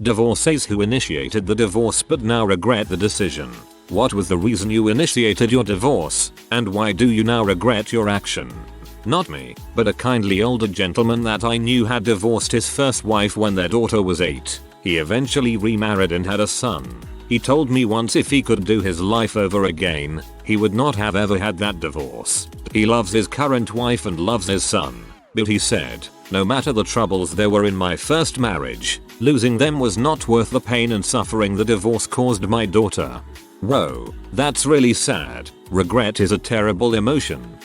Divorcees who initiated the divorce but now regret the decision. What was the reason you initiated your divorce, and why do you now regret your action? Not me, but a kindly older gentleman that I knew had divorced his first wife when their daughter was 8. He eventually remarried and had a son. He told me once if he could do his life over again, he would not have ever had that divorce. He loves his current wife and loves his son. But he said, no matter the troubles there were in my first marriage, losing them was not worth the pain and suffering the divorce caused my daughter. Whoa, that's really sad. Regret is a terrible emotion.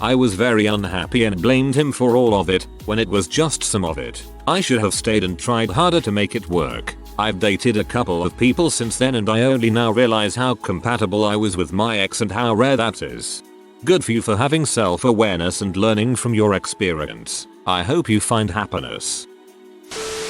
I was very unhappy and blamed him for all of it, when it was just some of it. I should have stayed and tried harder to make it work. I've dated a couple of people since then and I only now realize how compatible I was with my ex and how rare that is. Good for you for having self-awareness and learning from your experience. I hope you find happiness.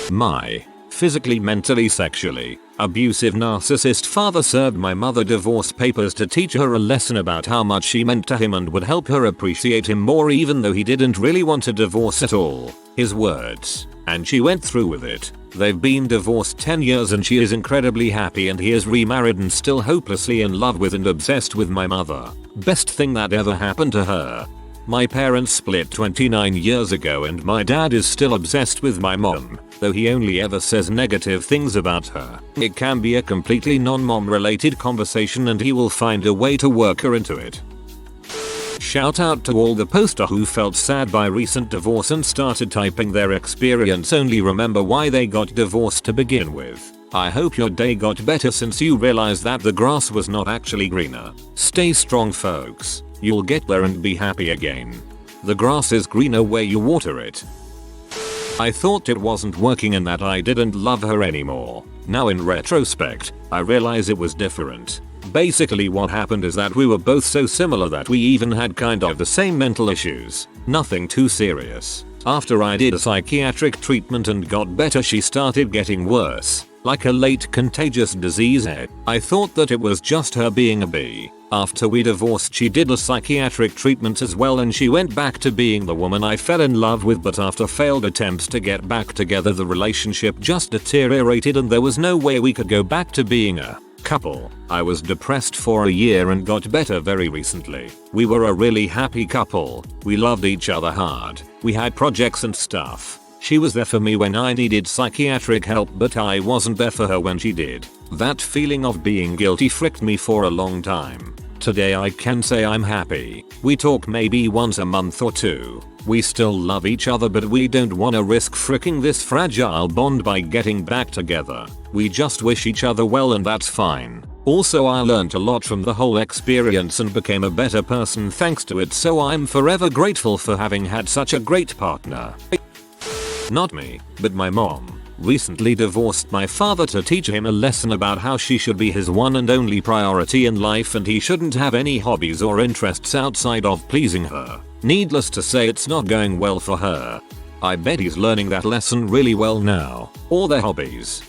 My physically, mentally, sexually abusive narcissist father served my mother divorce papers to teach her a lesson about how much she meant to him and would help her appreciate him more even though he didn't really want a divorce at all. His words. And she went through with it. They've been divorced 10 years and she is incredibly happy and he is remarried and still hopelessly in love with and obsessed with my mother. Best thing that ever happened to her. My parents split 29 years ago and my dad is still obsessed with my mom, though he only ever says negative things about her. It can be a completely non-mom related conversation and he will find a way to work her into it. Shout out to all the poster who felt sad by recent divorce and started typing their experience only remember why they got divorced to begin with. I hope your day got better since you realized that the grass was not actually greener. Stay strong folks. You'll get there and be happy again. The grass is greener where you water it. I thought it wasn't working and that I didn't love her anymore. Now in retrospect, I realize it was different. Basically what happened is that we were both so similar that we even had kind of the same mental issues. Nothing too serious. After I did a psychiatric treatment and got better, she started getting worse. Like a late contagious disease. I thought that it was just her being a bee. After we divorced she did a psychiatric treatment as well and she went back to being the woman I fell in love with, but after failed attempts to get back together the relationship just deteriorated and there was no way we could go back to being a couple. I was depressed for a year and got better very recently. We were a really happy couple. We loved each other hard. We had projects and stuff. She was there for me when I needed psychiatric help but I wasn't there for her when she did. That feeling of being guilty fricked me for a long time. Today I can say I'm happy. We talk maybe once a month or two. We still love each other but we don't wanna risk fricking this fragile bond by getting back together. We just wish each other well and that's fine. Also I learned a lot from the whole experience and became a better person thanks to it, so I'm forever grateful for having had such a great partner. Not me, but my mom recently divorced my father to teach him a lesson about how she should be his one and only priority in life and he shouldn't have any hobbies or interests outside of pleasing her. Needless to say it's not going well for her. I bet he's learning that lesson really well now. Or their hobbies.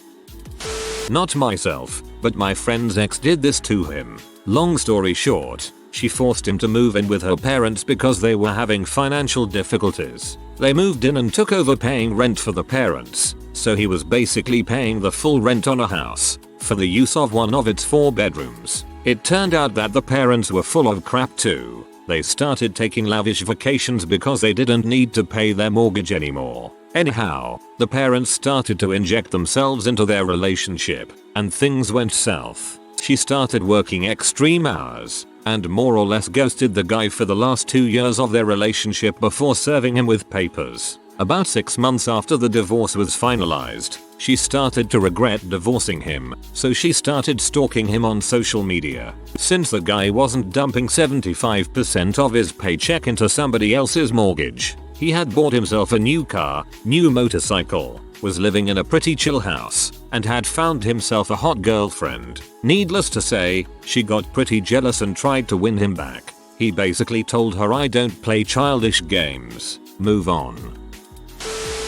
Not myself, but my friend's ex did this to him. Long story short, she forced him to move in with her parents because they were having financial difficulties. They moved in and took over paying rent for the parents, so he was basically paying the full rent on a house for the use of one of its 4 bedrooms. It turned out that the parents were full of crap too. They started taking lavish vacations because they didn't need to pay their mortgage anymore. Anyhow, the parents started to inject themselves into their relationship, and things went south. She started working extreme hours, and more or less ghosted the guy for the last 2 years of their relationship before serving him with papers. About 6 months after the divorce was finalized, she started to regret divorcing him, so she started stalking him on social media. Since the guy wasn't dumping 75% of his paycheck into somebody else's mortgage, he had bought himself a new car, new motorcycle, was living in a pretty chill house, and had found himself a hot girlfriend. Needless to say, she got pretty jealous and tried to win him back. He basically told her, I don't play childish games, move on.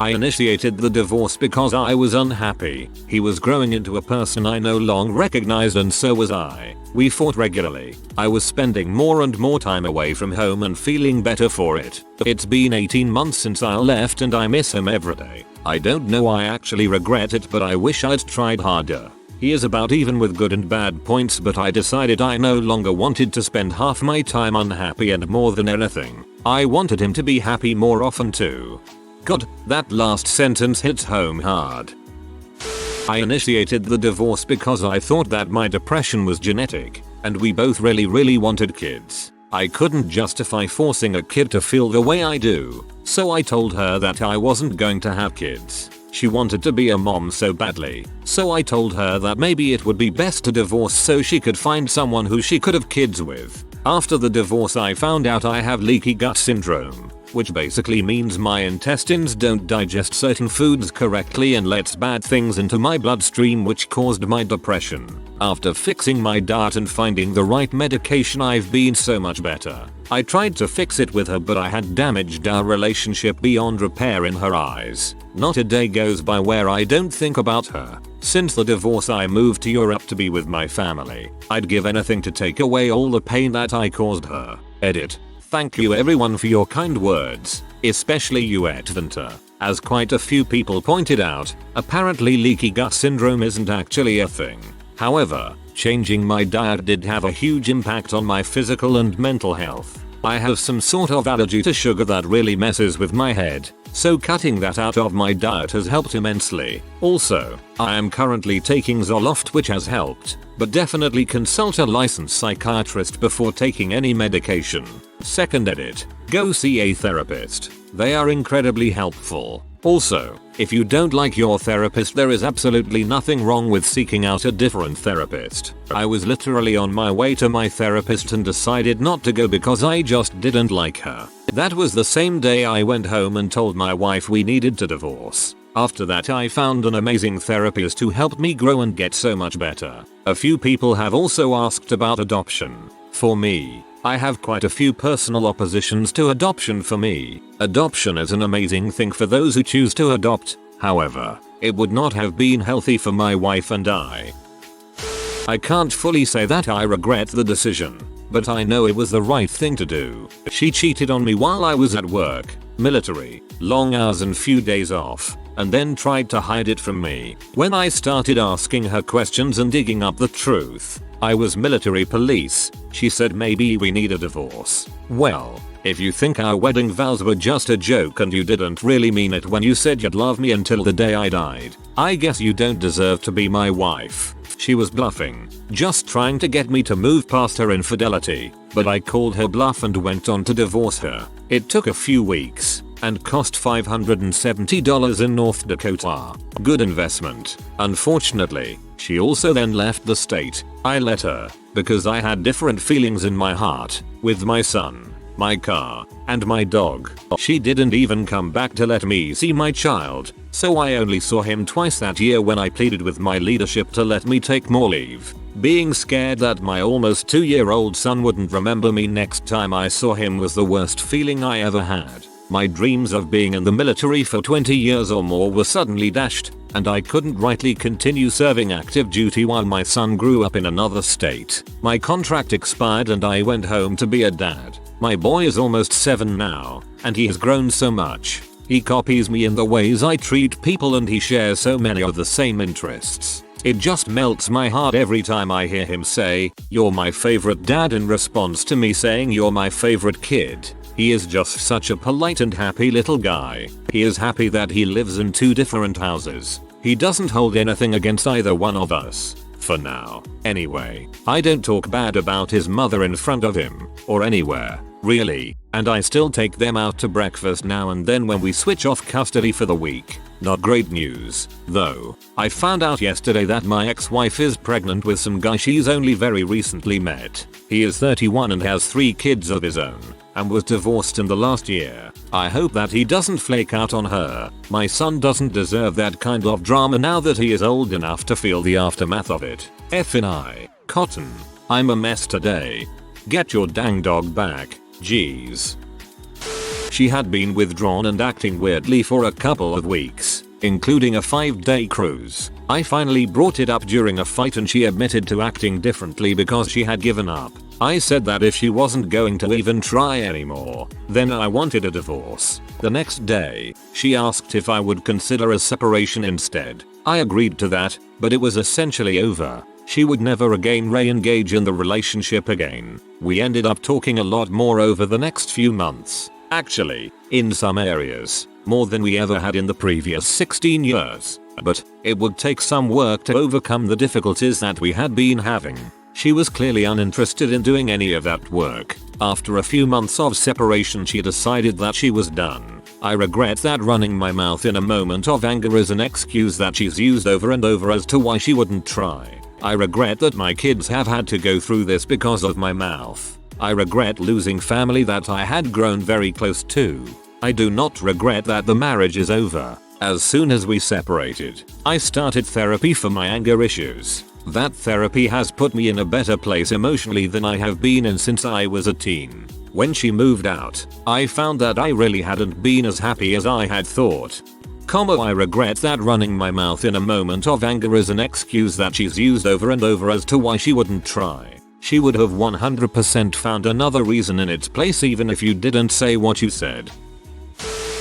I initiated the divorce because I was unhappy. He was growing into a person I no longer recognized, and so was I. We fought regularly. I was spending more and more time away from home and feeling better for it. It's been 18 months since I left and I miss him every day. I don't know I actually regret it, but I wish I'd tried harder. He is about even with good and bad points, but I decided I no longer wanted to spend half my time unhappy, and more than anything, I wanted him to be happy more often too. God, that last sentence hits home hard. I initiated the divorce because I thought that my depression was genetic, and we both really wanted kids. I couldn't justify forcing a kid to feel the way I do, so I told her that I wasn't going to have kids. She wanted to be a mom so badly, so I told her that maybe it would be best to divorce so she could find someone who she could have kids with. After the divorce, I found out I have leaky gut syndrome, which basically means my intestines don't digest certain foods correctly and lets bad things into my bloodstream, which caused my depression. After fixing my diet and finding the right medication, I've been so much better. I tried to fix it with her, but I had damaged our relationship beyond repair in her eyes. Not a day goes by where I don't think about her. Since the divorce, I moved to Europe to be with my family. I'd give anything to take away all the pain that I caused her. Edit. Thank you everyone for your kind words, especially you Edventer. As quite a few people pointed out, apparently leaky gut syndrome isn't actually a thing. However, changing my diet did have a huge impact on my physical and mental health. I have some sort of allergy to sugar that really messes with my head, so cutting that out of my diet has helped immensely. Also, I am currently taking Zoloft, which has helped, but definitely consult a licensed psychiatrist before taking any medication. Second edit. Go see a therapist. They are incredibly helpful. Also, if you don't like your therapist, there is absolutely nothing wrong with seeking out a different therapist. I was literally on my way to my therapist and decided not to go because I just didn't like her. That was the same day I went home and told my wife we needed to divorce. After that, I found an amazing therapist who helped me grow and get so much better. A few people have also asked about adoption. For me, I have quite a few personal oppositions to adoption. For me, adoption is an amazing thing for those who choose to adopt. However, it would not have been healthy for my wife and I. I can't fully say that I regret the decision, but I know it was the right thing to do. She cheated on me while I was at work, military, long hours and few days off, and then tried to hide it from me. When I started asking her questions and digging up the truth, I was military police, she said maybe we need a divorce. Well, if you think our wedding vows were just a joke and you didn't really mean it when you said you'd love me until the day I died, I guess you don't deserve to be my wife. She was bluffing, just trying to get me to move past her infidelity, but I called her bluff and went on to divorce her. It took a few weeks and cost $570 in North Dakota. Good investment. Unfortunately, she also then left the state. I let her because I had different feelings in my heart with my son, my car, and my dog. She didn't even come back to let me see my child, so I only saw him twice that year when I pleaded with my leadership to let me take more leave. Being scared that my almost 2-year-old son wouldn't remember me next time I saw him was the worst feeling I ever had. My dreams of being in the military for 20 years or more were suddenly dashed, and I couldn't rightly continue serving active duty while my son grew up in another state. My contract expired and I went home to be a dad. My boy is almost 7 now, and he has grown so much. He copies me in the ways I treat people and he shares so many of the same interests. It just melts my heart every time I hear him say, "You're my favorite dad," in response to me saying, "You're my favorite kid." He is just such a polite and happy little guy. He is happy that he lives in 2 different houses. He doesn't hold anything against either one of us. For now. Anyway, I don't talk bad about his mother in front of him, or anywhere, really, and I still take them out to breakfast now and then when we switch off custody for the week. Not great news, though. I found out yesterday that my ex-wife is pregnant with some guy she's only very recently met. He is 31 and has 3 kids of his own, and was divorced in the last year. I hope that he doesn't flake out on her. My son doesn't deserve that kind of drama now that he is old enough to feel the aftermath of it. F***ing Cotton. I'm a mess today. Get your dang dog back, jeez. She had been withdrawn and acting weirdly for a couple of weeks, including a 5-day cruise. I finally brought it up during a fight and she admitted to acting differently because she had given up. I said that if she wasn't going to even try anymore, then I wanted a divorce. The next day, she asked if I would consider a separation instead. I agreed to that, but it was essentially over. She would never again re-engage in the relationship again. We ended up talking a lot more over the next few months. Actually, in some areas, more than we ever had in the previous 16 years. But it would take some work to overcome the difficulties that we had been having. She was clearly uninterested in doing any of that work. After a few months of separation, she decided that she was done. I regret that running my mouth in a moment of anger is an excuse that she's used over and over as to why she wouldn't try. I regret that my kids have had to go through this because of my mouth. I regret losing family that I had grown very close to. I do not regret that the marriage is over. As soon as we separated, I started therapy for my anger issues. That therapy has put me in a better place emotionally than I have been in since I was a teen. When she moved out, I found that I really hadn't been as happy as I had thought. I regret that running my mouth in a moment of anger is an excuse that she's used over and over as to why she wouldn't try. She would have 100% found another reason in its place even if you didn't say what you said.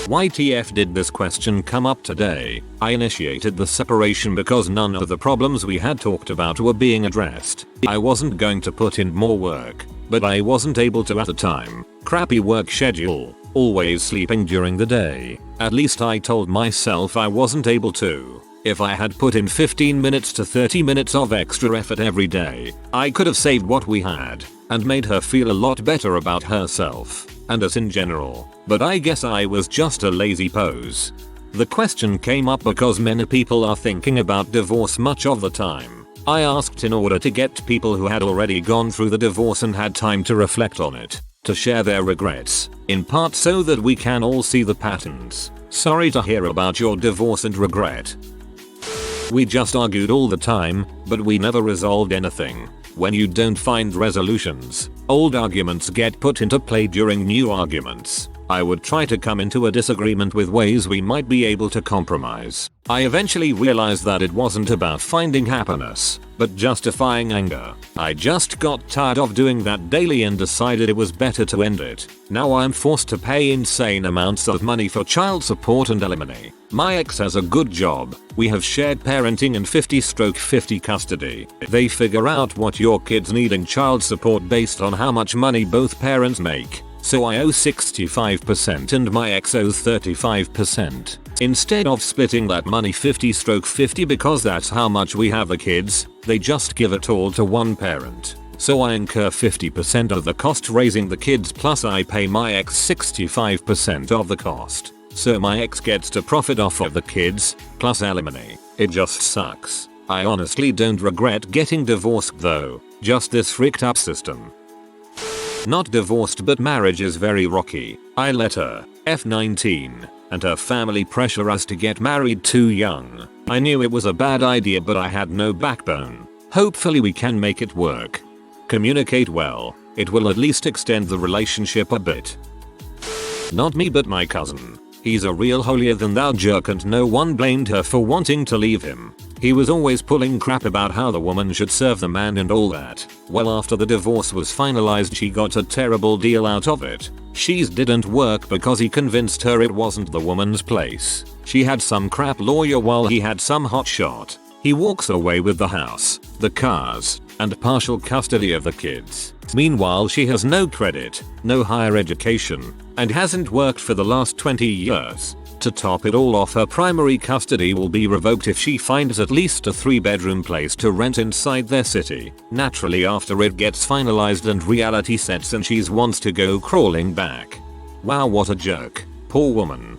YTF did this question come up today? I initiated the separation because none of the problems we had talked about were being addressed. I wasn't going to put in more work, but I wasn't able to at the time. Crappy work schedule, always sleeping during the day. At least I told myself I wasn't able to. If I had put in 15 minutes to 30 minutes of extra effort every day, I could have saved what we had and made her feel a lot better about herself and us in general. But I guess I was just a lazy pose. The question came up because many people are thinking about divorce much of the time. I asked in order to get people who had already gone through the divorce and had time to reflect on it, to share their regrets, in part so that we can all see the patterns. Sorry to hear about your divorce and regret. We just argued all the time, but we never resolved anything. When you don't find resolutions, old arguments get put into play during new arguments. I would try to come into a disagreement with ways we might be able to compromise. I eventually realized that it wasn't about finding happiness, but justifying anger. I just got tired of doing that daily and decided it was better to end it. Now I'm forced to pay insane amounts of money for child support and alimony. My ex has a good job. We have shared parenting and 50/50 custody. They figure out what your kids need in child support based on how much money both parents make. So I owe 65% and my ex owes 35%. Instead of splitting that money 50/50 because that's how much we have the kids, they just give it all to one parent. So I incur 50% of the cost raising the kids plus I pay my ex 65% of the cost. So my ex gets to profit off of the kids, plus alimony. It just sucks. I honestly don't regret getting divorced though, just this freaked up system. Not divorced but marriage is very rocky. I let her, F19, and her family pressure us to get married too young. I knew it was a bad idea but I had no backbone. Hopefully we can make it work. Communicate well, it will at least extend the relationship a bit. Not me but my cousin. He's a real holier than thou jerk and no one blamed her for wanting to leave him. He was always pulling crap about how the woman should serve the man and all that. Well, after the divorce was finalized she got a terrible deal out of it. She's didn't work because he convinced her it wasn't the woman's place. She had some crap lawyer while he had some hotshot. He walks away with the house, the cars, and partial custody of the kids. Meanwhile she has no credit, no higher education, and hasn't worked for the last 20 years. To top it all off, her primary custody will be revoked if she finds at least a 3-bedroom place to rent inside their city. Naturally after it gets finalized and reality sets and she wants to go crawling back. Wow, what a jerk. Poor woman.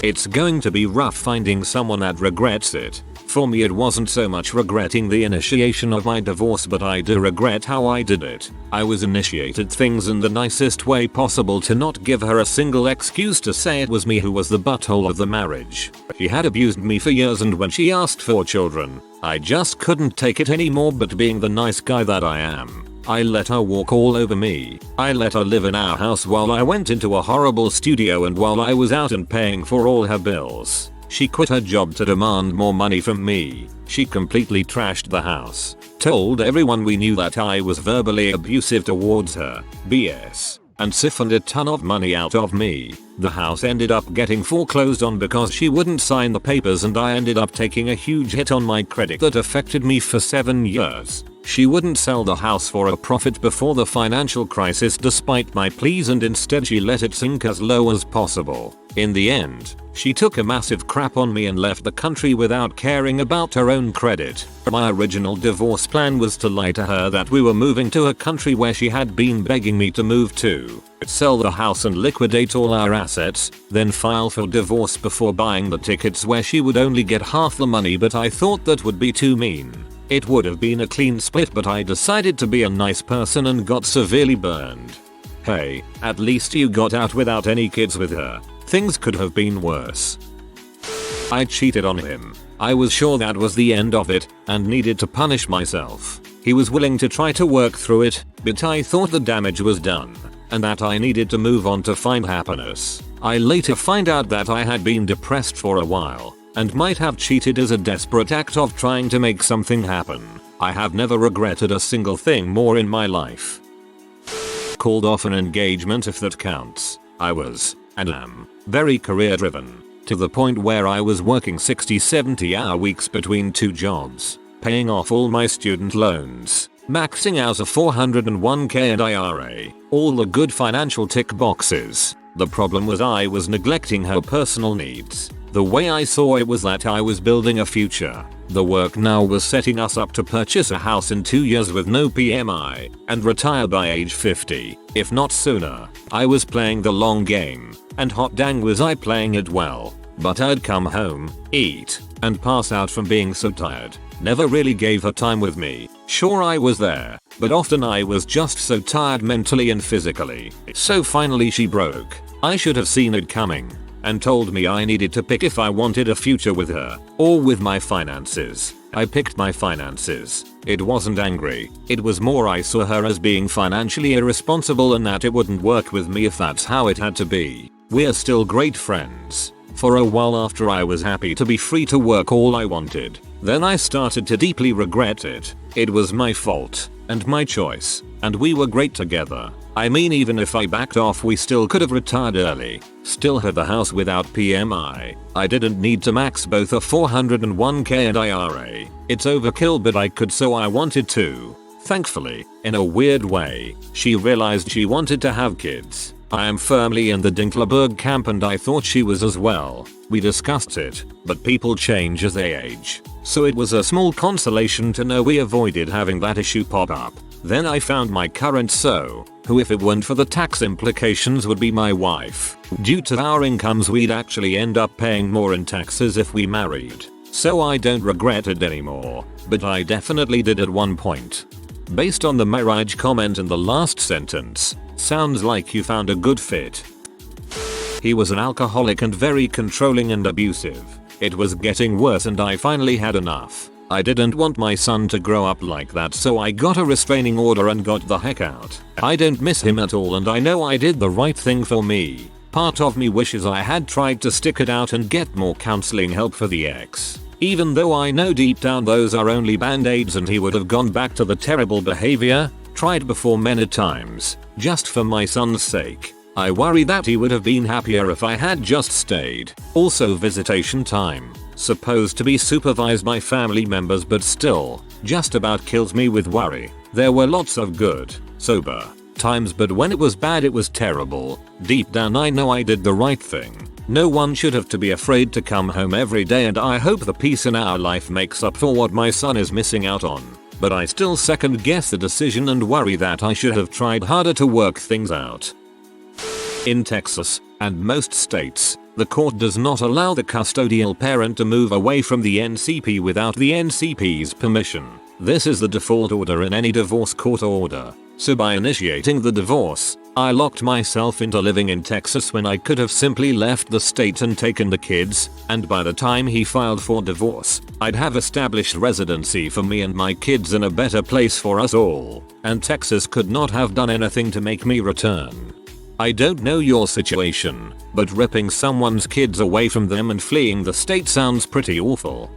It's going to be rough finding someone that regrets it. For me it wasn't so much regretting the initiation of my divorce but I do regret how I did it. I was initiated things in the nicest way possible to not give her a single excuse to say it was me who was the butthole of the marriage. She had abused me for years and when she asked for children, I just couldn't take it anymore but being the nice guy that I am, I let her walk all over me. I let her live in our house while I went into a horrible studio and while I was out and paying for all her bills. She quit her job to demand more money from me. She completely trashed the house. Told everyone we knew that I was verbally abusive towards her. BS. And siphoned a ton of money out of me. The house ended up getting foreclosed on because she wouldn't sign the papers and I ended up taking a huge hit on my credit that affected me for 7 years. She wouldn't sell the house for a profit before the financial crisis despite my pleas and instead she let it sink as low as possible. In the end, she took a massive crap on me and left the country without caring about her own credit. My original divorce plan was to lie to her that we were moving to a country where she had been begging me to move to, sell the house and liquidate all our assets, then file for divorce before buying the tickets where she would only get half the money, but I thought that would be too mean. It would have been a clean split, but I decided to be a nice person and got severely burned. Hey, at least you got out without any kids with her. Things could have been worse. I cheated on him. I was sure that was the end of it and needed to punish myself. He was willing to try to work through it, but I thought the damage was done and that I needed to move on to find happiness. I later find out that I had been depressed for a while and might have cheated as a desperate act of trying to make something happen. I have never regretted a single thing more in my life. Called off an engagement, if that counts. I was, and am, very career driven, to the point where I was working 60-70 hour weeks between 2 jobs, paying off all my student loans, maxing out a 401k and IRA, all the good financial tick boxes. The problem was I was neglecting her personal needs. The way I saw it was that I was building a future. The work now was setting us up to purchase a house in 2 years with no PMI and retire by age 50, if not sooner. I was playing the long game, and hot dang was I playing it well. But I'd come home, eat, and pass out from being so tired. Never really gave her time with me. Sure, I was there, but often I was just so tired mentally and physically. So finally she broke. I should have seen it coming and told me I needed to pick if I wanted a future with her or with my finances. I picked my finances. It wasn't angry. It was more I saw her as being financially irresponsible and that it wouldn't work with me if that's how it had to be. We're still great friends. For a while after I was happy to be free to work all I wanted. Then I started to deeply regret it. It was my fault and my choice, and we were great together. I mean, even if I backed off we still could have retired early. Still had the house without PMI. I didn't need to max both a 401k and IRA. It's overkill, but I could, so I wanted to. Thankfully, in a weird way, she realized she wanted to have kids. I am firmly in the Dinklerberg camp and I thought she was as well. We discussed it, but people change as they age. So it was a small consolation to know we avoided having that issue pop up. Then I found my current who if it weren't for the tax implications would be my wife. Due to our incomes we'd actually end up paying more in taxes if we married. So I don't regret it anymore, but I definitely did at one point. Based on the marriage comment in the last sentence, sounds like you found a good fit. He was an alcoholic and very controlling and abusive. It was getting worse and I finally had enough. I didn't want my son to grow up like that, so I got a restraining order and got the heck out. I don't miss him at all and I know I did the right thing for me. Part of me wishes I had tried to stick it out and get more counseling help for the ex. Even though I know deep down those are only band-aids and he would have gone back to the terrible behavior. Tried before many times, just for my son's sake. I worry that he would have been happier if I had just stayed. Also visitation time. Supposed to be supervised by family members, but still, just about kills me with worry. There were lots of good, sober times, but when it was bad it was terrible. Deep down I know I did the right thing. No one should have to be afraid to come home every day, and I hope the peace in our life makes up for what my son is missing out on. But I still second guess the decision and worry that I should have tried harder to work things out. In Texas, and most states, the court does not allow the custodial parent to move away from the NCP without the NCP's permission. This is the default order in any divorce court order. So by initiating the divorce, I locked myself into living in Texas when I could have simply left the state and taken the kids, and by the time he filed for divorce, I'd have established residency for me and my kids in a better place for us all, and Texas could not have done anything to make me return. I don't know your situation, but ripping someone's kids away from them and fleeing the state sounds pretty awful.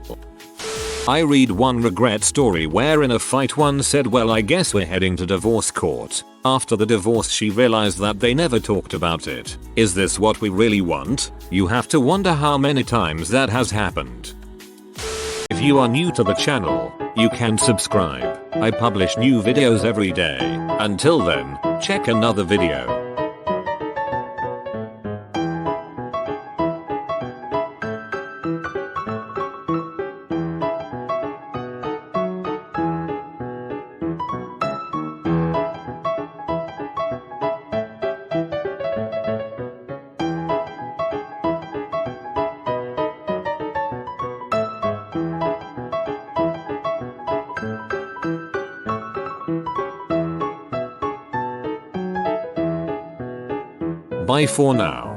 I read one regret story where in a fight one said, well, I guess we're heading to divorce court. After the divorce she realized that they never talked about it. Is this what we really want? You have to wonder how many times that has happened. If you are new to the channel, you can subscribe. I publish new videos every day. Until then, check another video. Bye for now.